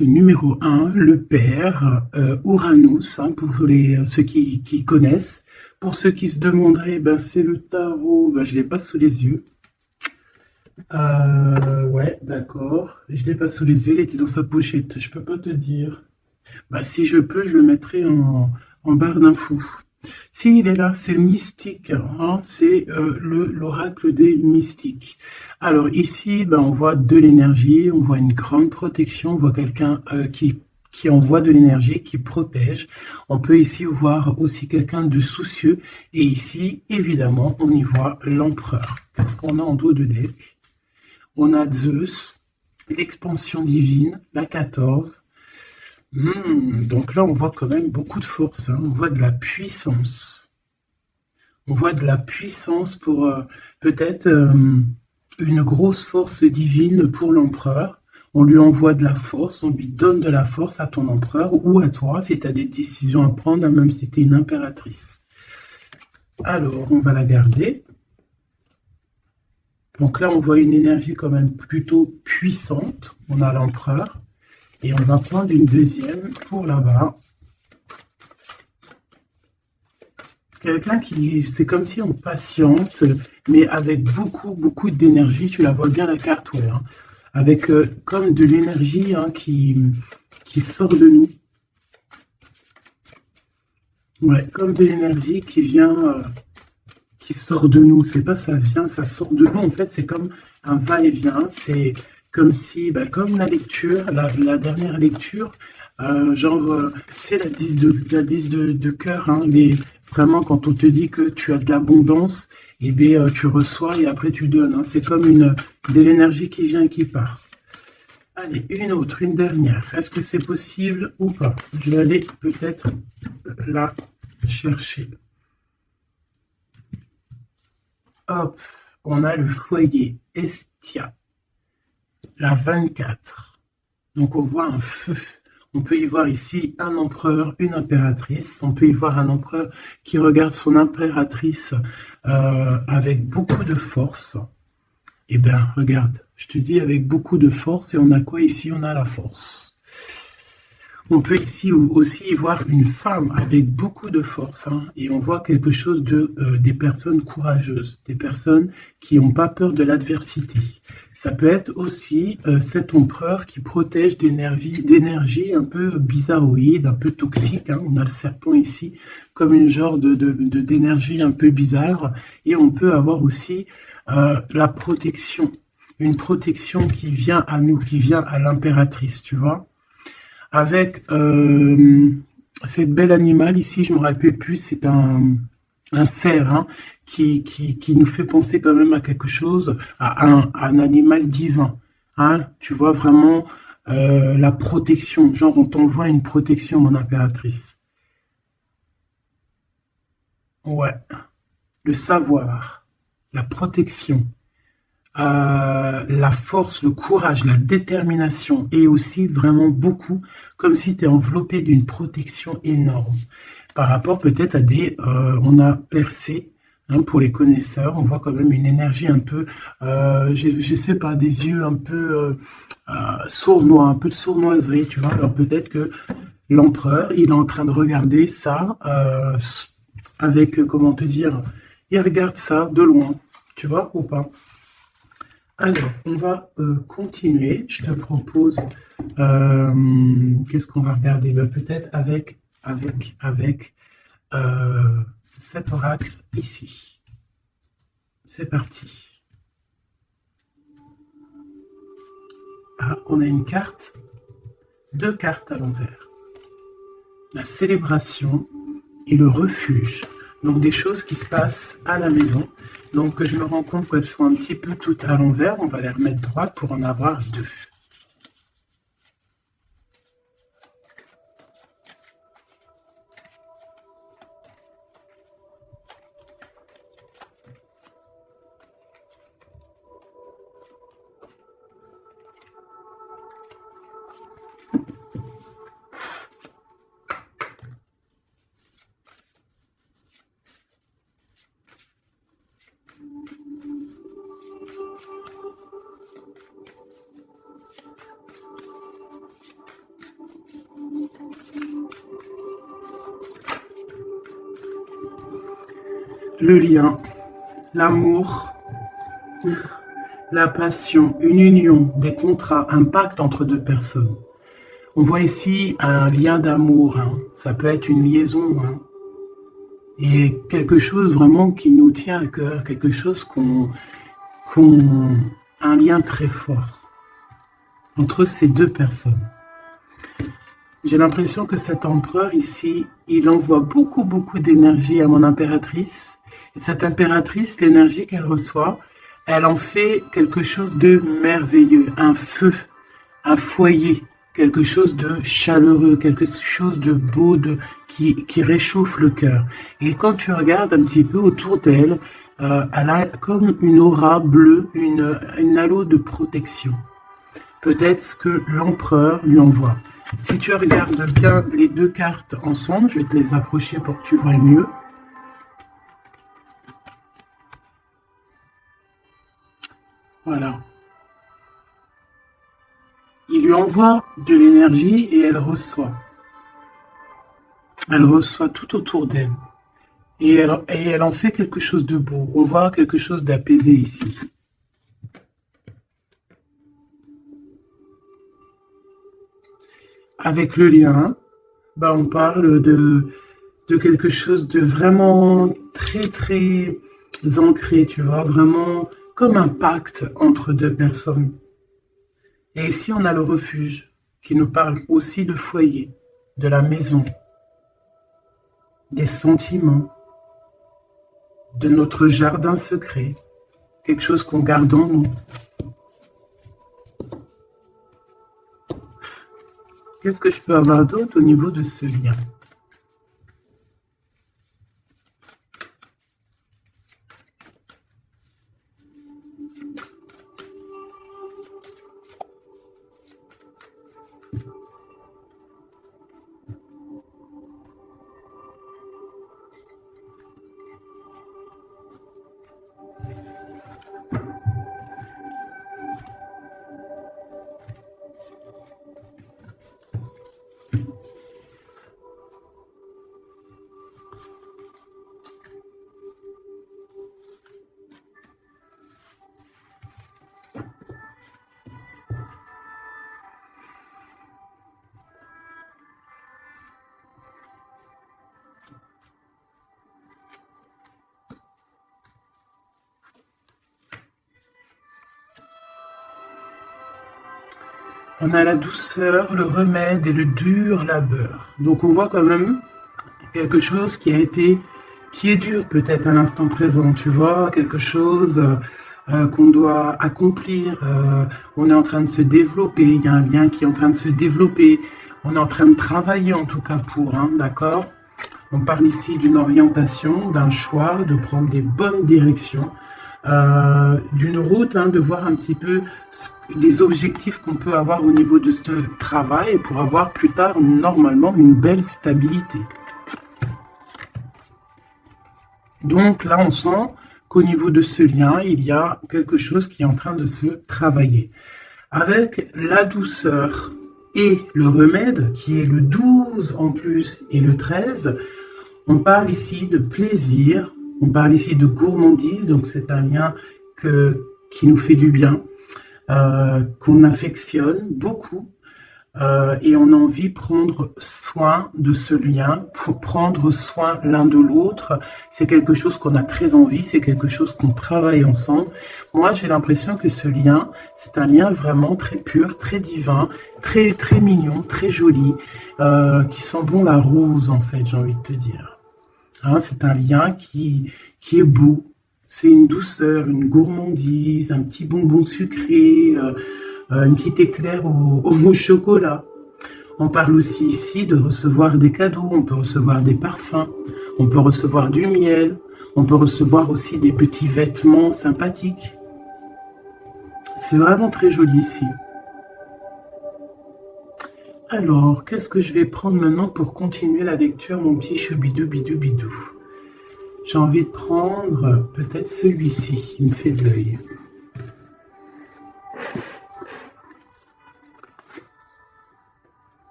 Numéro un, le père, Uranus, hein, pour ceux qui connaissent. Pour ceux qui se demanderaient, ben, c'est le tarot, ben, je l'ai pas sous les yeux. Ouais, d'accord. Je l'ai pas sous les yeux, il était dans sa pochette. Je peux pas te dire. Bah, si je peux, je le mettrai en barre d'infos. Si, il est là, c'est mystique, hein, c'est l'oracle des mystiques. Alors ici, ben, on voit de l'énergie, on voit une grande protection, on voit quelqu'un qui envoie de l'énergie, qui protège. On peut ici voir aussi quelqu'un de soucieux. Et ici, évidemment, on y voit l'empereur. Qu'est-ce qu'on a en dos de deck? On a Zeus, l'expansion divine, la 14. Donc là, on voit quand même beaucoup de force, hein. On voit de la puissance. On voit de la puissance pour peut-être une grosse force divine pour l'empereur. On lui envoie de la force, on lui donne de la force à ton empereur ou à toi si tu as des décisions à prendre, hein, même si tu es une impératrice. Alors, on va la garder. Donc là, on voit une énergie quand même plutôt puissante. On a l'empereur. Et on va prendre une deuxième pour là-bas. Quelqu'un qui, c'est comme si on patiente, mais avec beaucoup d'énergie. Tu la vois bien la carte, ouais, hein. Avec comme de l'énergie, hein, qui sort de nous. Ouais, comme de l'énergie qui vient, qui sort de nous. C'est pas ça vient, ça sort de nous. En fait, c'est comme un va-et-vient. C'est comme si, bah, comme la lecture, la dernière lecture, c'est la 10 de cœur, hein, vraiment, quand on te dit que tu as de l'abondance, et bien, tu reçois et après tu donnes, hein. C'est comme de l'énergie qui vient et qui part. Allez, une autre, une dernière. Est-ce que c'est possible ou pas? Je vais aller peut-être la chercher. Hop, on a le foyer Estia, la 24. Donc on voit un feu. On peut y voir ici un empereur, une impératrice. On peut y voir un empereur qui regarde son impératrice avec beaucoup de force. Eh bien, regarde, je te dis avec beaucoup de force, et on a quoi ici? On a la force. On peut ici aussi y voir une femme avec beaucoup de force, hein, et on voit quelque chose des personnes courageuses, des personnes qui n'ont pas peur de l'adversité. Ça peut être aussi cet empereur qui protège d'énergie un peu bizarroïde, un peu toxique, hein. On a le serpent ici comme une genre d'énergie un peu bizarre, et on peut avoir aussi la protection, une protection qui vient à nous, qui vient à l'impératrice, tu vois, avec cette belle animal ici, je me rappelle plus, c'est un cerf, hein, qui nous fait penser quand même à quelque chose, à un animal divin, hein. Tu vois vraiment la protection, genre on t'envoie une protection, mon impératrice. Ouais, le savoir, la protection, la force, le courage, la détermination, et aussi vraiment beaucoup, comme si tu es enveloppé d'une protection énorme. Par rapport peut-être à on a percé, hein, pour les connaisseurs, on voit quand même une énergie un peu, je sais pas, des yeux un peu sournois, un peu de sournoiserie, tu vois. Alors peut-être que l'empereur, il est en train de regarder ça avec, comment te dire, il regarde ça de loin, tu vois, ou pas. Alors, on va continuer. Je te propose, qu'est-ce qu'on va regarder? Ben, peut-être avec euh, cet oracle ici. C'est parti. Ah, on a une carte, deux cartes à l'envers. La célébration et le refuge. Donc des choses qui se passent à la maison. Donc je me rends compte qu'elles sont un petit peu toutes à l'envers. On va les remettre droites pour en avoir deux. Le lien, l'amour, la passion, une union, des contrats, un pacte entre deux personnes. On voit ici un lien d'amour, hein. Ça peut être une liaison, hein. Et quelque chose vraiment qui nous tient à cœur, quelque chose un lien très fort entre ces deux personnes. J'ai l'impression que cet empereur ici, il envoie beaucoup d'énergie à mon impératrice. Et cette impératrice, l'énergie qu'elle reçoit, elle en fait quelque chose de merveilleux, un feu, un foyer, quelque chose de chaleureux, quelque chose de beau, qui réchauffe le cœur. Et quand tu regardes un petit peu autour d'elle, elle a comme une aura bleue, une halo de protection. Peut-être ce que l'empereur lui envoie. Si tu regardes bien les deux cartes ensemble, je vais te les approcher pour que tu vois mieux. Voilà. Il lui envoie de l'énergie et elle reçoit. Elle reçoit tout autour d'elle. Et elle en fait quelque chose de beau. On voit quelque chose d'apaisé ici. Avec le lien, on parle de quelque chose de vraiment très ancré, tu vois, vraiment comme un pacte entre deux personnes. Et ici, on a le refuge qui nous parle aussi de foyer, de la maison, des sentiments, de notre jardin secret, quelque chose qu'on garde en nous. Qu'est-ce que je peux avoir d'autre au niveau de ce lien? On a la douceur, le remède et le dur labeur. Donc on voit quand même quelque chose qui est dur peut-être à l'instant présent, tu vois, quelque chose qu'on doit accomplir. On est en train de se développer, il y a un lien qui est en train de se développer. On est en train de travailler en tout cas pour, hein, d'accord? On parle ici d'une orientation, d'un choix, de prendre des bonnes directions. D'une route, hein, de voir un petit peu les objectifs qu'on peut avoir au niveau de ce travail pour avoir plus tard normalement une belle stabilité. Donc là, on sent qu'au niveau de ce lien, il y a quelque chose qui est en train de se travailler. Avec la douceur et le remède, qui est le 12 en plus et le 13, on parle ici de plaisir, on parle ici de gourmandise, donc c'est un lien qui nous fait du bien, qu'on affectionne beaucoup, et on a envie de prendre soin de ce lien, pour prendre soin l'un de l'autre. C'est quelque chose qu'on a très envie, c'est quelque chose qu'on travaille ensemble. Moi, j'ai l'impression que ce lien, c'est un lien vraiment très pur, très divin, très mignon, très joli, qui sent bon la rose, en fait, j'ai envie de te dire. Hein, c'est un lien qui est beau, c'est une douceur, une gourmandise, un petit bonbon sucré, une petite éclair au chocolat. On parle aussi ici de recevoir des cadeaux, on peut recevoir des parfums, on peut recevoir du miel, on peut recevoir aussi des petits vêtements sympathiques. C'est vraiment très joli ici. Alors, qu'est-ce que je vais prendre maintenant pour continuer la lecture, mon petit choubidou bidou bidou? J'ai envie de prendre peut-être celui-ci, il me fait de l'œil.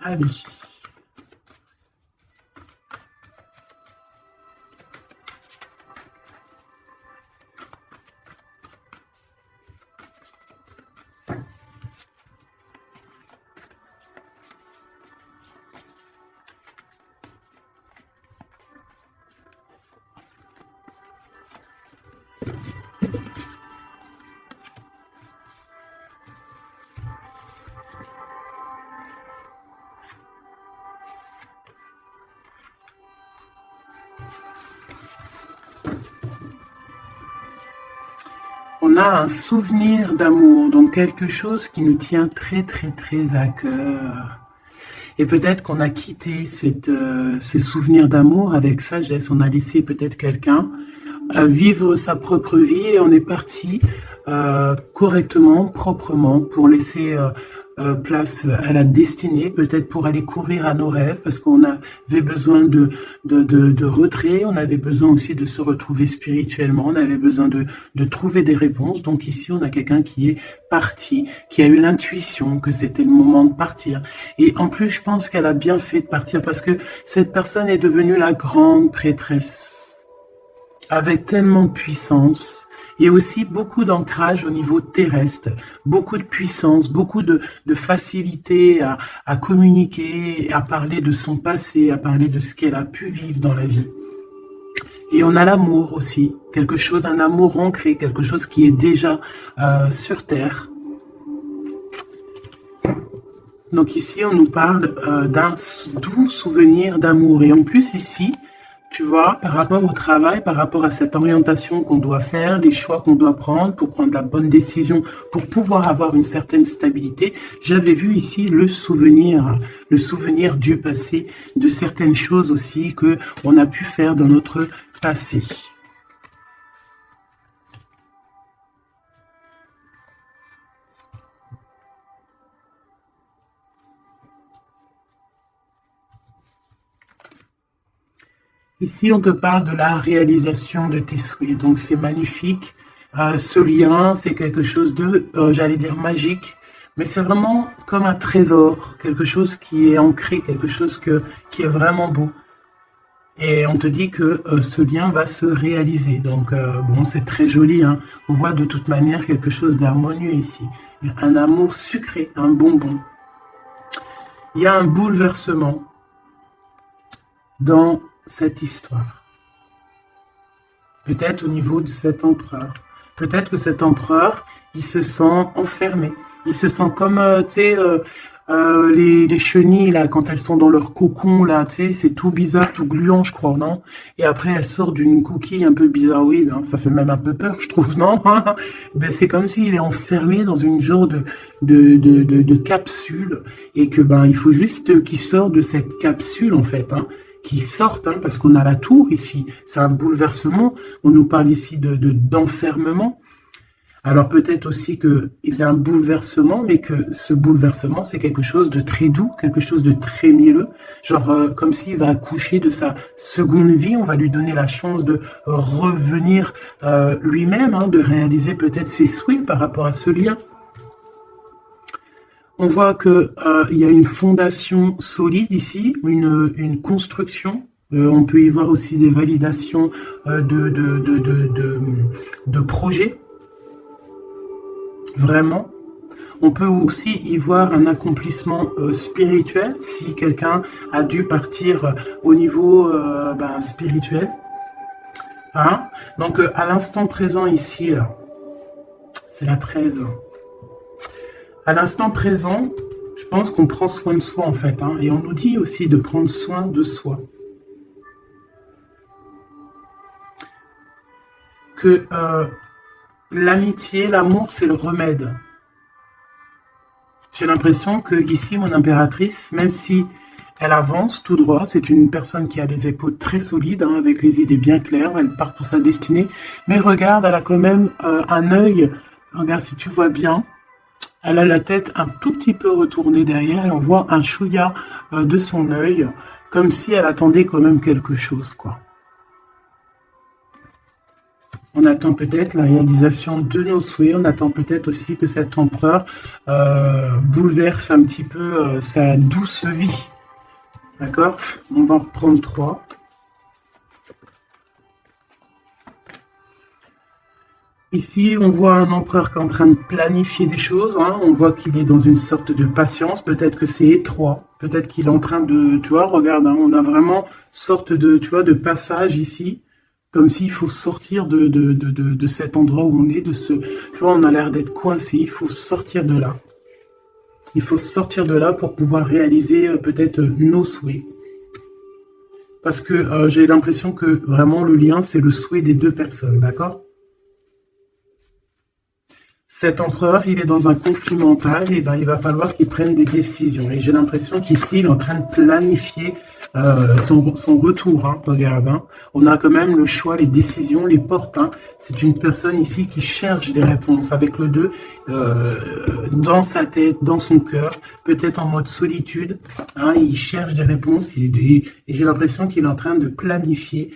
Allez. On a un souvenir d'amour, donc quelque chose qui nous tient très très très à cœur. Et peut-être qu'on a quitté ce souvenir d'amour avec sagesse, on a laissé peut-être quelqu'un vivre sa propre vie et on est parti correctement, proprement, pour laisser place à la destinée, peut-être pour aller courir à nos rêves, parce qu'on avait besoin de retrait, on avait besoin aussi de se retrouver spirituellement, on avait besoin de trouver des réponses. Donc ici, on a quelqu'un qui est parti, qui a eu l'intuition que c'était le moment de partir. Et en plus, je pense qu'elle a bien fait de partir, parce que cette personne est devenue la grande prêtresse, avec tellement de puissance, et aussi beaucoup d'ancrage au niveau terrestre, beaucoup de puissance, beaucoup de facilité à communiquer, à parler de son passé, à parler de ce qu'elle a pu vivre dans la vie. Et on a l'amour aussi, quelque chose, un amour ancré, quelque chose qui est déjà sur Terre. Donc ici, on nous parle d'un doux souvenir d'amour. Et en plus ici, tu vois, par rapport au travail, par rapport à cette orientation qu'on doit faire, les choix qu'on doit prendre pour prendre la bonne décision, pour pouvoir avoir une certaine stabilité, j'avais vu ici le souvenir du passé, de certaines choses aussi que on a pu faire dans notre passé. Ici, on te parle de la réalisation de tes souhaits. Donc, c'est magnifique. Ce lien, c'est quelque chose de, j'allais dire, magique. Mais c'est vraiment comme un trésor. Quelque chose qui est ancré, quelque chose qui est vraiment beau. Et on te dit que ce lien va se réaliser. Donc, bon, c'est très joli. Hein. On voit de toute manière quelque chose d'harmonieux ici. Un amour sucré, un bonbon. Il y a un bouleversement dans cette histoire. Peut-être au niveau de cet empereur. Peut-être que cet empereur, il se sent enfermé. Il se sent comme, tu sais, les chenilles, là, quand elles sont dans leur cocon, là, tu sais, c'est tout bizarre, tout gluant, je crois, non? Et après, elles sortent d'une coquille un peu bizarroïde, hein. Ça fait même un peu peur, je trouve, non? Ben, c'est comme s'il est enfermé dans une genre de capsule, et que, ben, il faut juste qu'il sorte de cette capsule, en fait, hein. Qui sortent, hein, parce qu'on a la tour ici. C'est un bouleversement. On nous parle ici d'enfermement. Alors peut-être aussi qu'il y a un bouleversement, mais que ce bouleversement, c'est quelque chose de très doux, quelque chose de très mielleux. Genre comme s'il va accoucher de sa seconde vie, on va lui donner la chance de revenir lui-même, hein, de réaliser peut-être ses souhaits par rapport à ce lien. On voit que il y a une fondation solide ici, une construction. On peut y voir aussi des validations de projets. Vraiment. On peut aussi y voir un accomplissement spirituel, si quelqu'un a dû partir au niveau spirituel. Hein? Donc à l'instant présent ici, là, c'est la 13. À l'instant présent, je pense qu'on prend soin de soi en fait, hein, et on nous dit aussi de prendre soin de soi. Que l'amitié, l'amour, c'est le remède. J'ai l'impression que ici, mon impératrice, même si elle avance tout droit, c'est une personne qui a les épaules très solides, hein, avec les idées bien claires, elle part pour sa destinée, mais regarde, elle a quand même un œil, regarde si tu vois bien, elle a la tête un tout petit peu retournée derrière et on voit un chouïa de son œil, comme si elle attendait quand même quelque chose, quoi. On attend peut-être la réalisation de nos souhaits. On attend peut-être aussi que cet empereur bouleverse un petit peu sa douce vie. D'accord? On va en reprendre 3. Ici, on voit un empereur qui est en train de planifier des choses. Hein. On voit qu'il est dans une sorte de patience. Peut-être que c'est étroit. Peut-être qu'il est en train de... Tu vois, regarde, hein, on a vraiment sorte de, tu vois, de passage ici. Comme s'il faut sortir de cet endroit où on est. Tu vois, on a l'air d'être coincé. Il faut sortir de là. Il faut sortir de là pour pouvoir réaliser peut-être nos souhaits. Parce que j'ai l'impression que vraiment le lien, c'est le souhait des deux personnes. D'accord ? Cet empereur, il est dans un conflit mental, et ben, il va falloir qu'il prenne des décisions. Et j'ai l'impression qu'ici, il est en train de planifier son retour. Hein, regarde, hein. On a quand même le choix, les décisions, les portes. Hein. C'est une personne ici qui cherche des réponses avec le 2 dans sa tête, dans son cœur, peut-être en mode solitude. Hein, il cherche des réponses et j'ai l'impression qu'il est en train de planifier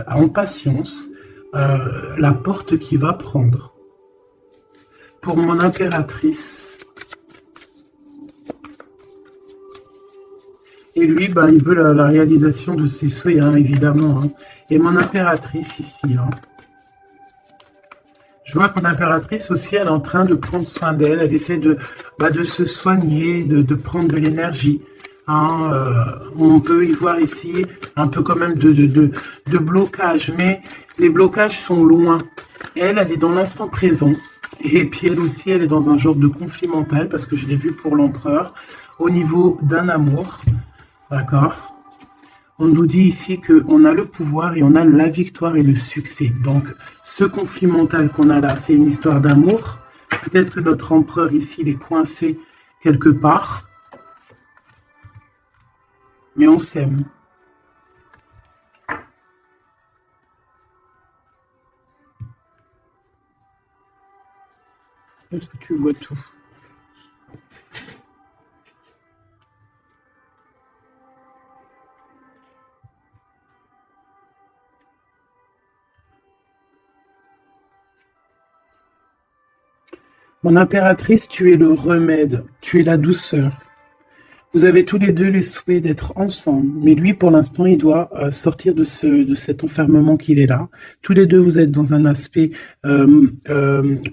en patience la porte qu'il va prendre. Pour mon impératrice. Et lui, bah, il veut la réalisation de ses souhaits, hein, évidemment. Hein. Et mon impératrice ici. Hein. Je vois que mon impératrice aussi, elle est en train de prendre soin d'elle. Elle essaie de se soigner, de prendre de l'énergie. Hein. On peut y voir ici un peu quand même de blocage. Mais les blocages sont loin. Elle est dans l'instant présent. Et puis elle aussi, elle est dans un genre de conflit mental, parce que je l'ai vu pour l'empereur, au niveau d'un amour, d'accord? On nous dit ici qu'on a le pouvoir et on a la victoire et le succès. Donc, ce conflit mental qu'on a là, c'est une histoire d'amour. Peut-être que notre empereur ici, il est coincé quelque part, mais on s'aime. Est-ce que tu vois tout? Mon impératrice, tu es le remède, tu es la douceur. Vous avez tous les deux les souhaits d'être ensemble, mais lui, pour l'instant, il doit sortir de cet enfermement qu'il est là. Tous les deux, vous êtes dans un aspect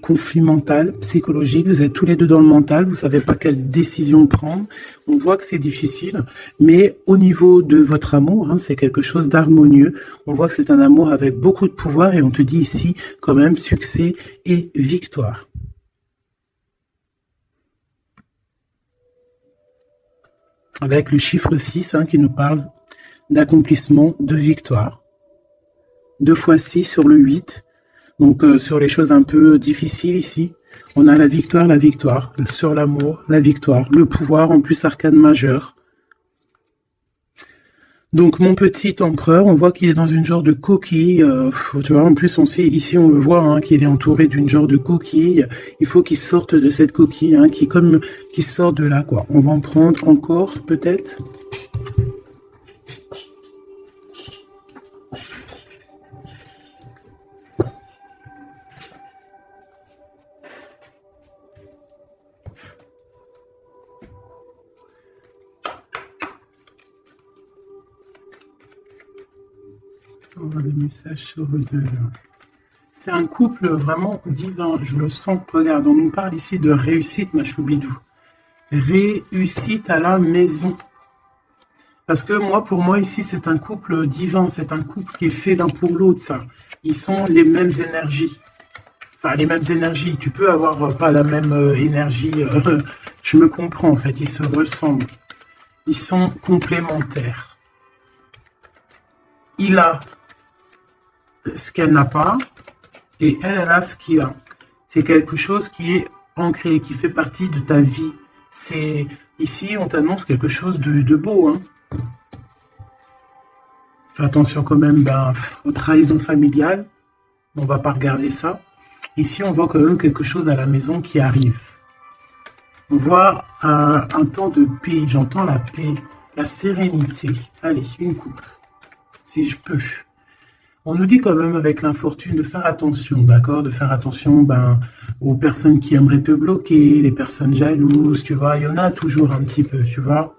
conflit mental, psychologique. Vous êtes tous les deux dans le mental. Vous savez pas quelle décision prendre. On voit que c'est difficile, mais au niveau de votre amour, hein, c'est quelque chose d'harmonieux. On voit que c'est un amour avec beaucoup de pouvoir, et on te dit ici quand même succès et victoire. Avec le chiffre 6 hein, qui nous parle d'accomplissement, de victoire. 2 fois 6 sur le 8. Donc sur les choses un peu difficiles ici, on a la victoire. Sur l'amour, la victoire. Le pouvoir, en plus arcane majeur. Donc mon petit empereur, on voit qu'il est dans une genre de coquille. Tu vois, en plus on sait, ici on le voit, hein, qu'il est entouré d'une genre de coquille. Il faut qu'il sorte de cette coquille, hein, qui sort de là, quoi. On va en prendre encore, peut-être. On va le message sur le 2. C'est un couple vraiment divin, je le sens. Regarde, on nous parle ici de réussite, ma choubidou. Réussite à la maison. Parce que pour moi ici, c'est un couple divin, c'est un couple qui est fait l'un pour l'autre, ça. Ils sont les mêmes énergies. Enfin, les mêmes énergies. Tu peux avoir pas la même énergie. Je me comprends, en fait. Ils se ressemblent. Ils sont complémentaires. Il a ce qu'elle n'a pas, et elle a ce qu'il a. C'est quelque chose qui est ancré, qui fait partie de ta vie. C'est ici, on t'annonce quelque chose de beau. Hein. Fais attention quand même aux trahisons familiales. On va pas regarder ça. Ici, on voit quand même quelque chose à la maison qui arrive. On voit un temps de paix. J'entends la paix, la sérénité. Allez, une coupe, si je peux. On nous dit quand même avec l'infortune de faire attention, d'accord? De faire attention aux personnes qui aimeraient te bloquer, les personnes jalouses, tu vois. Il y en a toujours un petit peu, tu vois.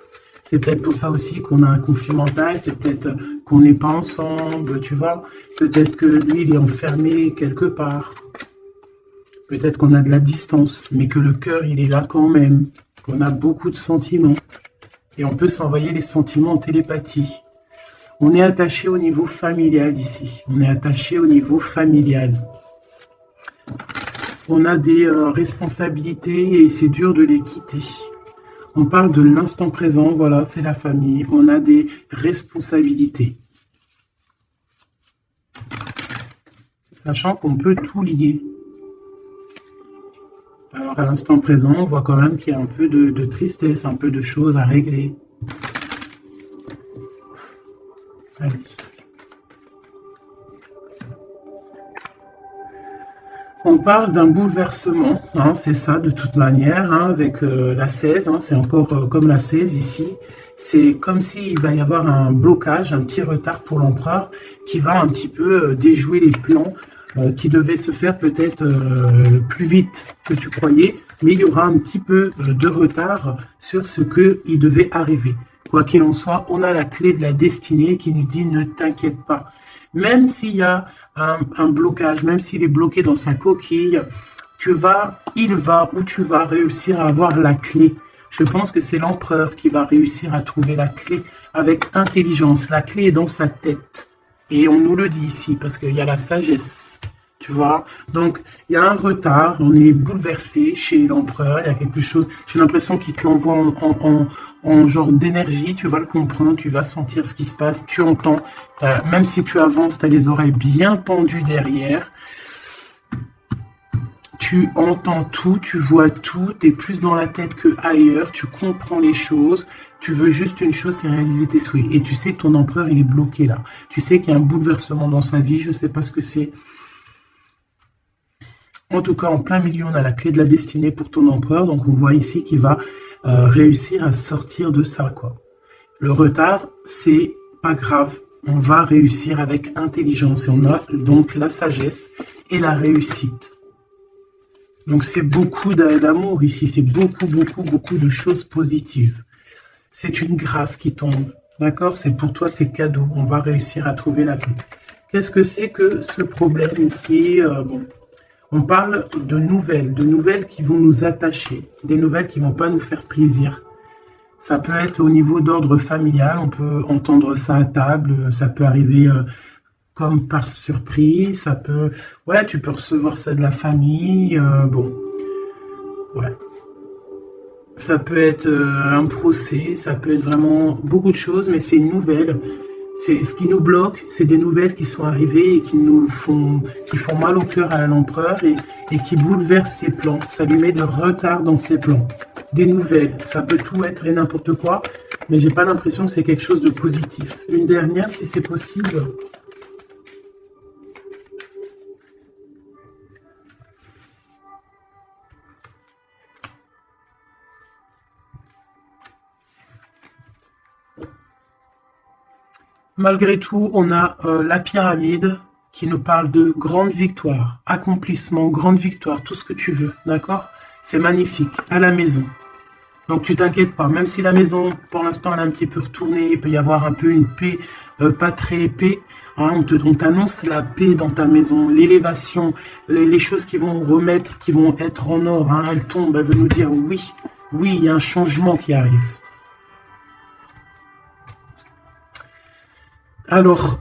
C'est peut-être pour ça aussi qu'on a un conflit mental, c'est peut-être qu'on n'est pas ensemble, tu vois. Peut-être que lui, il est enfermé quelque part. Peut-être qu'on a de la distance, mais que le cœur, il est là quand même. Qu'on a beaucoup de sentiments. Et on peut s'envoyer les sentiments en télépathie. On est attaché au niveau familial ici. On est attaché au niveau familial. On a des responsabilités et c'est dur de les quitter. On parle de l'instant présent, voilà, c'est la famille. On a des responsabilités. Sachant qu'on peut tout lier. Alors à l'instant présent, on voit quand même qu'il y a un peu de tristesse, un peu de choses à régler. Allez. On parle d'un bouleversement, hein, c'est ça de toute manière, hein, avec la 16, hein, c'est encore comme la 16 ici. C'est comme s'il va y avoir un blocage, un petit retard pour l'empereur qui va un petit peu déjouer les plans qui devaient se faire peut-être plus vite que tu croyais, mais il y aura un petit peu de retard sur ce qu'il devait arriver. Quoi qu'il en soit, on a la clé de la destinée qui nous dit ne t'inquiète pas. Même s'il y a un blocage, même s'il est bloqué dans sa coquille, il va ou tu vas réussir à avoir la clé. Je pense que c'est l'empereur qui va réussir à trouver la clé avec intelligence. La clé est dans sa tête. Et on nous le dit ici, parce qu'il y a la sagesse, tu vois. Donc, il y a un retard, on est bouleversé chez l'empereur, il y a quelque chose, j'ai l'impression qu'il te l'envoie en genre d'énergie, tu vas le comprendre, tu vas sentir ce qui se passe, tu entends, même si tu avances, tu as les oreilles bien pendues derrière, tu entends tout, tu vois tout, tu es plus dans la tête que ailleurs, tu comprends les choses, tu veux juste une chose, c'est réaliser tes souhaits. Et tu sais que ton empereur, il est bloqué là. Tu sais qu'il y a un bouleversement dans sa vie, je ne sais pas ce que c'est. En tout cas, en plein milieu, on a la clé de la destinée pour ton empereur. Donc, on voit ici qu'il va réussir à sortir de ça, quoi. Le retard, c'est pas grave. On va réussir avec intelligence. Et on a donc la sagesse et la réussite. Donc, c'est beaucoup d'amour ici. C'est beaucoup, beaucoup, beaucoup de choses positives. C'est une grâce qui tombe. D'accord? C'est pour toi, c'est cadeau. On va réussir à trouver la clé. Qu'est-ce que c'est que ce problème ici? Bon. On parle de nouvelles qui vont nous attacher, des nouvelles qui ne vont pas nous faire plaisir. Ça peut être au niveau d'ordre familial, on peut entendre ça à table, ça peut arriver comme par surprise, ça peut... Ouais, tu peux recevoir ça de la famille, bon, ouais. Ça peut être un procès, ça peut être vraiment beaucoup de choses, mais c'est une nouvelle. C'est ce qui nous bloque, c'est des nouvelles qui sont arrivées et qui font mal au cœur à l'empereur et qui bouleversent ses plans. Ça lui met de retard dans ses plans. Des nouvelles, ça peut tout être et n'importe quoi, mais j'ai pas l'impression que c'est quelque chose de positif. Une dernière, si c'est possible. Malgré tout, on a la pyramide qui nous parle de grande victoire, accomplissement, grande victoire, tout ce que tu veux, d'accord? C'est magnifique, à la maison. Donc tu t'inquiètes pas, même si la maison, pour l'instant, elle est un petit peu retournée, il peut y avoir un peu une paix, pas très paix, hein, on t'annonce la paix dans ta maison, l'élévation, les choses qui vont remettre, qui vont être en or, hein, elles tombent, elles veulent nous dire oui, oui, il y a un changement qui arrive. Alors,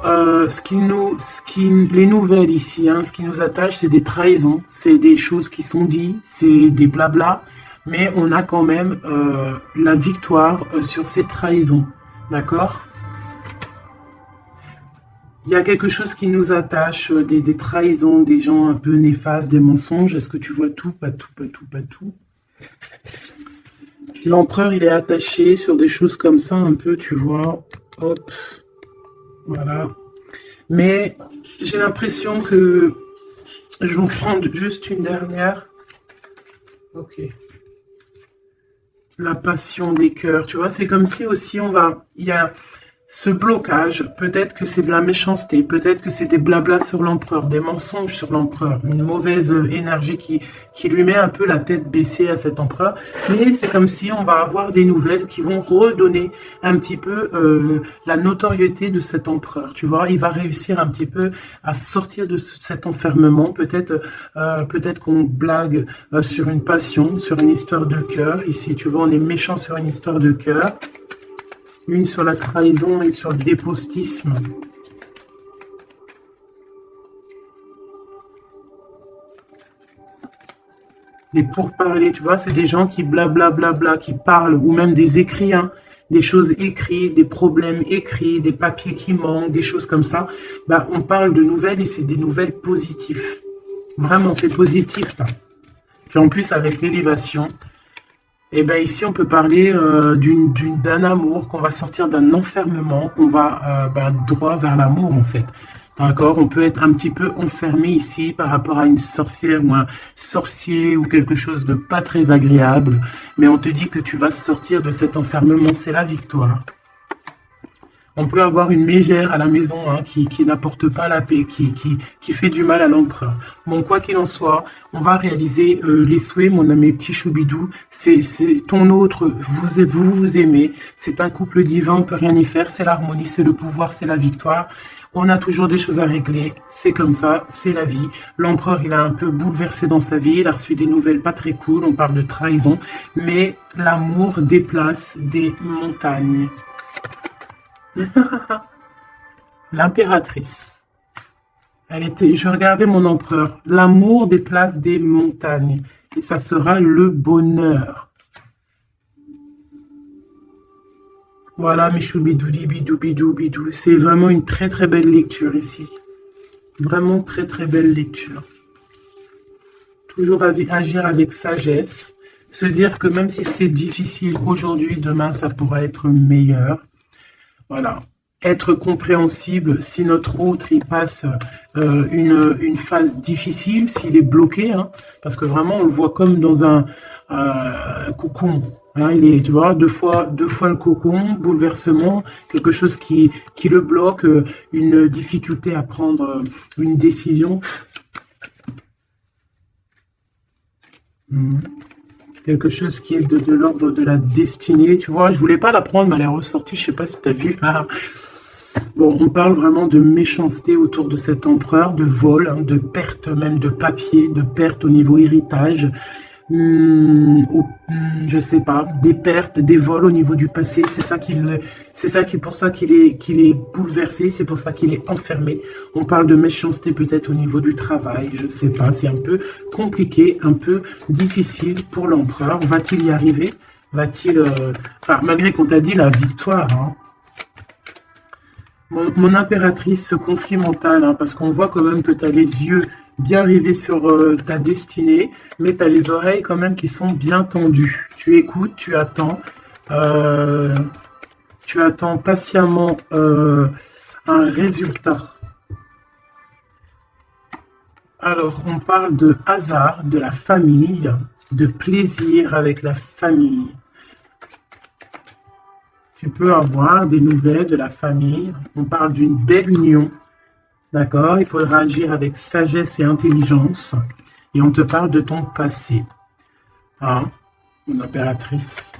les nouvelles ici, hein, ce qui nous attache, c'est des trahisons, c'est des choses qui sont dites, c'est des blabla, mais on a quand même la victoire sur ces trahisons, d'accord? Il y a quelque chose qui nous attache, des trahisons, des gens un peu néfastes, des mensonges. Est-ce que tu vois tout? Pas tout, pas tout, pas tout. L'empereur, il est attaché sur des choses comme ça, un peu, tu vois. Hop. Voilà. Mais j'ai l'impression que je vais prendre juste une dernière. Ok. La passion des cœurs, tu vois, c'est comme si aussi il y a Ce blocage, peut-être que c'est de la méchanceté, peut-être que c'est des blablas sur l'empereur, des mensonges sur l'empereur, une mauvaise énergie qui lui met un peu la tête baissée à cet empereur. Mais c'est comme si on va avoir des nouvelles qui vont redonner un petit peu la notoriété de cet empereur. Tu vois, il va réussir un petit peu à sortir de cet enfermement. Peut-être qu'on blague sur une passion, sur une histoire de cœur. Ici, tu vois, on est méchant sur une histoire de cœur. Une sur la trahison et sur le dépostisme. Les pourparlers, tu vois, c'est des gens qui blablabla, qui parlent, ou même des écrits, hein, des choses écrites, des problèmes écrits, des papiers qui manquent, des choses comme ça. Bah, on parle de nouvelles et c'est des nouvelles positives. Vraiment, c'est positif, là. Puis en plus, avec l'élévation, et ben ici, on peut parler d'un amour, qu'on va sortir d'un enfermement, qu'on va droit vers l'amour, en fait. D'accord? On peut être un petit peu enfermé ici par rapport à une sorcière ou un sorcier ou quelque chose de pas très agréable. Mais on te dit que tu vas sortir de cet enfermement, c'est la victoire. On peut avoir une mégère à la maison hein, qui n'apporte pas la paix, qui fait du mal à l'empereur. Bon, quoi qu'il en soit, on va réaliser les souhaits, mon ami petit Choubidou. C'est ton autre, vous aimez. C'est un couple divin, on peut rien y faire. C'est l'harmonie, c'est le pouvoir, c'est la victoire. On a toujours des choses à régler. C'est comme ça, c'est la vie. L'empereur, il a un peu bouleversé dans sa vie. Il a reçu des nouvelles pas très cool. On parle de trahison. Mais l'amour déplace des montagnes. L'impératrice. Je regardais mon empereur. L'amour déplace des montagnes. Et ça sera le bonheur. Voilà, mes choubidoudi, bidou, bidou, bidou. C'est vraiment une très très belle lecture ici. Vraiment très très belle lecture. Toujours agir avec sagesse. Se dire que même si c'est difficile aujourd'hui, demain ça pourra être meilleur. Voilà. Être compréhensible si notre autre il passe une phase difficile, s'il est bloqué, hein, parce que vraiment on le voit comme dans un cocon. Hein, il est, tu vois, deux fois le cocon, bouleversement, quelque chose qui le bloque, une difficulté à prendre une décision. Quelque chose qui est de l'ordre de la destinée. Tu vois, je voulais pas la prendre, mais elle est ressortie. Je sais pas si tu as vu. Ah. Bon, on parle vraiment de méchanceté autour de cet empereur, de vol, hein, de perte même de papier, de perte au niveau héritage. Je sais pas, des pertes, des vols au niveau du passé. C'est pour ça qu'il est bouleversé. C'est pour ça qu'il est enfermé. On parle de méchanceté peut-être au niveau du travail. Je sais pas. C'est un peu compliqué, un peu difficile pour l'empereur. Va-t-il y arriver? Va-t-il, enfin, malgré qu'on t'a dit la victoire, hein. Mon impératrice, ce conflit mental, hein, parce qu'on voit quand même que tu as les yeux bien rivés sur ta destinée, mais tu as les oreilles quand même qui sont bien tendues. Tu écoutes, tu attends patiemment un résultat. Alors, on parle de hasard, de la famille, de plaisir avec la famille. Tu peux avoir des nouvelles de la famille. On parle d'une belle union. D'accord? Il faudra agir avec sagesse et intelligence. Et on te parle de ton passé. Hein? Mon impératrice.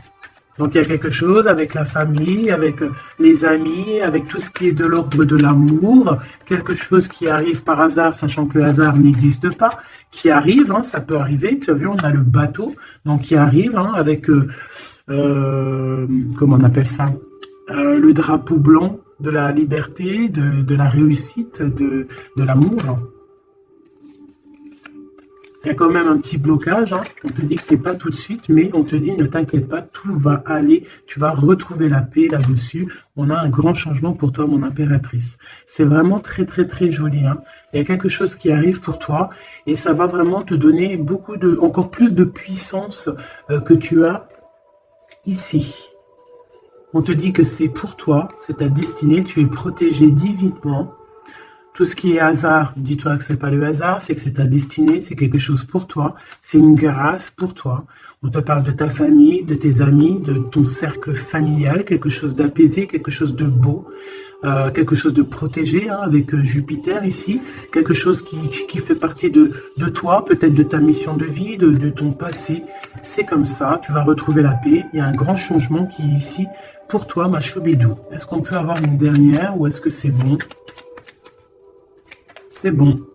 Donc, il y a quelque chose avec la famille, avec les amis, avec tout ce qui est de l'ordre de l'amour. Quelque chose qui arrive par hasard, sachant que le hasard n'existe pas. Qui arrive, hein, ça peut arriver. Tu as vu, on a le bateau. Donc, qui arrive hein, avec... comment on appelle ça, le drapeau blanc de la liberté, de la réussite, de l'amour. Il y a quand même un petit blocage, hein. On te dit que c'est pas tout de suite, mais on te dit ne t'inquiète pas, tout va aller, tu vas retrouver la paix là-dessus. On a un grand changement pour toi, mon impératrice. C'est vraiment très très très joli, hein. Il y a quelque chose qui arrive pour toi et ça va vraiment te donner encore plus de puissance que tu as ici. On te dit que c'est pour toi, c'est ta destinée, tu es protégé divinement. Tout ce qui est hasard, dis-toi que c'est pas le hasard, c'est que c'est ta destinée, c'est quelque chose pour toi, c'est une grâce pour toi. On te parle de ta famille, de tes amis, de ton cercle familial, quelque chose d'apaisé, quelque chose de beau, quelque chose de protégé, hein, avec Jupiter ici, quelque chose qui fait partie de toi, peut-être de ta mission de vie, de ton passé. C'est comme ça, tu vas retrouver la paix. Il y a un grand changement qui est ici pour toi, ma choubidou. Est-ce qu'on peut avoir une dernière ou est-ce que c'est bon? C'est bon.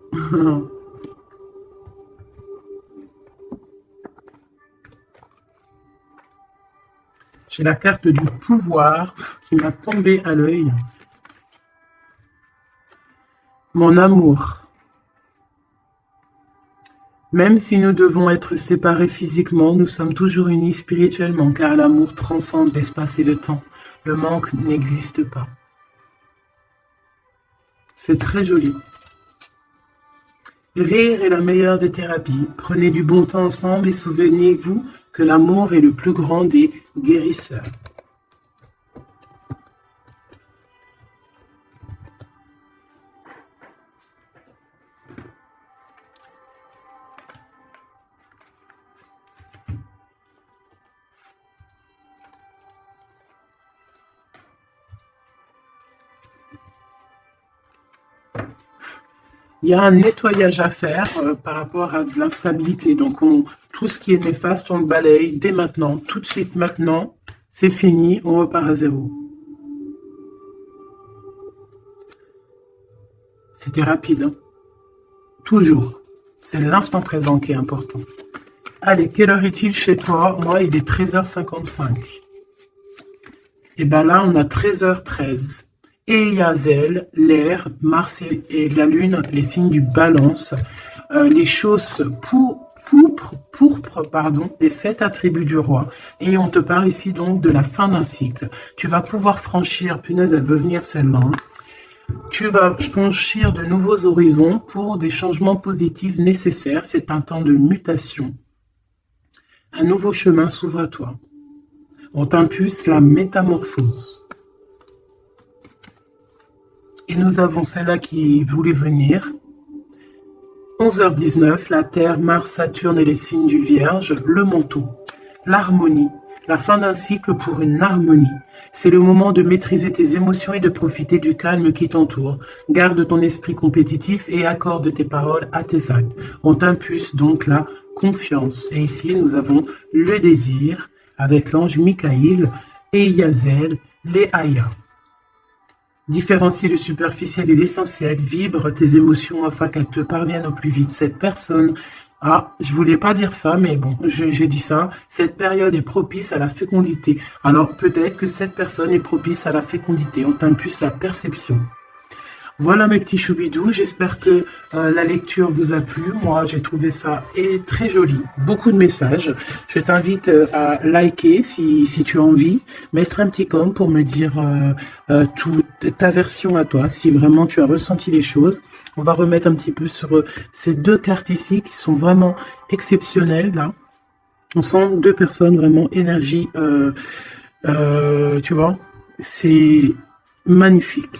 J'ai la carte du pouvoir qui m'a tombé à l'œil. Mon amour. Même si nous devons être séparés physiquement, nous sommes toujours unis spirituellement, car l'amour transcende l'espace et le temps. Le manque n'existe pas. C'est très joli. Rire est la meilleure des thérapies. Prenez du bon temps ensemble et souvenez-vous que l'amour est le plus grand des guérisseurs. Il y a un nettoyage à faire par rapport à de l'instabilité. Donc, tout ce qui est néfaste, on le balaye dès maintenant. Tout de suite maintenant, c'est fini, on repart à zéro. C'était rapide, hein? Toujours. C'est l'instant présent qui est important. Allez, quelle heure est-il chez toi? Moi, il est 13h55. Et bien là, on a 13h13. Et Yazel, l'air, Mars et la Lune, les signes du balance, les choses pourpres, les 7 attributs du roi. Et on te parle ici donc de la fin d'un cycle. Tu vas pouvoir franchir, punaise, elle veut venir celle-là. Tu vas franchir de nouveaux horizons pour des changements positifs nécessaires. C'est un temps de mutation. Un nouveau chemin s'ouvre à toi. On t'impulse la métamorphose. Et nous avons celle-là qui voulait venir. 11h19, la Terre, Mars, Saturne et les signes du Vierge, le manteau, l'harmonie, la fin d'un cycle pour une harmonie. C'est le moment de maîtriser tes émotions et de profiter du calme qui t'entoure. Garde ton esprit compétitif et accorde tes paroles à tes actes. On t'impulse donc la confiance. Et ici, nous avons le désir avec l'ange Michaïl et Yazel, les Aya. Différencie le superficiel et l'essentiel, vibre tes émotions afin qu'elles te parviennent au plus vite. Cette personne, je voulais pas dire ça, mais bon, j'ai dit ça, cette période est propice à la fécondité. Alors peut-être que cette personne est propice à la fécondité, on t'impulse la perception. Voilà mes petits choubidous, j'espère que la lecture vous a plu. Moi, j'ai trouvé ça très joli, beaucoup de messages. Je t'invite à liker si tu as envie, mettre un petit com pour me dire toute ta version à toi, si vraiment tu as ressenti les choses. On va remettre un petit peu sur ces deux cartes ici qui sont vraiment exceptionnelles, là. On sent deux personnes vraiment énergie, tu vois, c'est magnifique.